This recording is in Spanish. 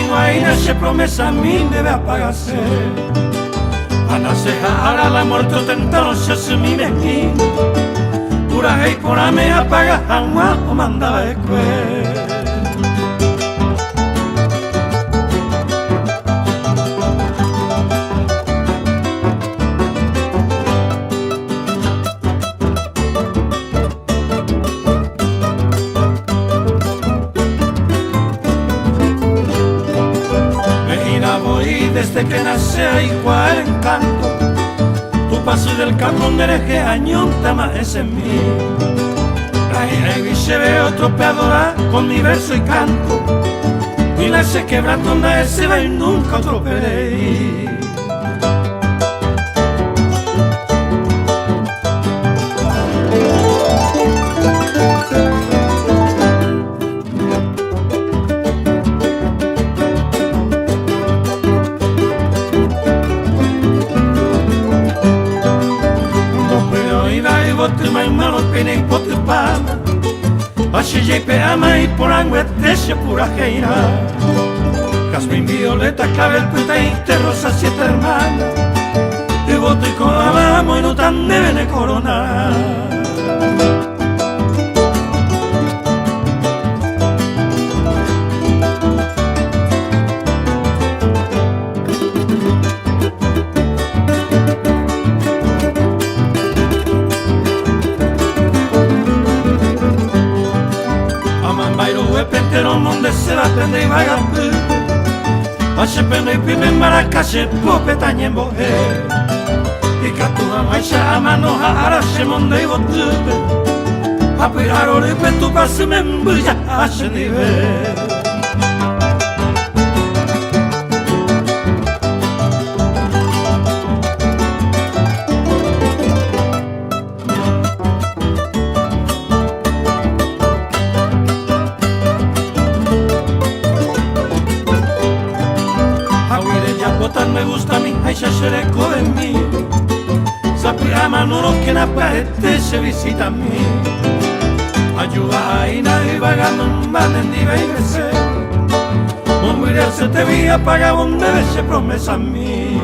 digo ahí nace promesa a mí debe apagarse. A nacer ahora la muerte tentaron se hace mi mezquín. Pura y por me apaga jamás o mandaba después. Desde que nace igual encanto, tu paso del campo donde eres que año más es en mí. Ahí se ve otro peadora con mi verso y canto, y la se quebrando donde ese va y nunca otro perey. Tu mai malo pene potu pama Ashe jepe ama y por anguete se pura geira Jazmín, violeta, clavel, puta y te rosa siete hermanas Y voto y colabamo y no tan deben coronar. Pero monde se va prende y vaya Vache pende y pibe maracache pope tañen bohe Y catua maisha amano arache monde y botube Apirar oripe tu pase me embuya hache nivel. Me gusta mi aisha xereco de mí Sapirama no lo que na paete se visita a mí Ayuda a ina y vagando un banen di veirese Mon se te vi apaga donde se promesa a mí.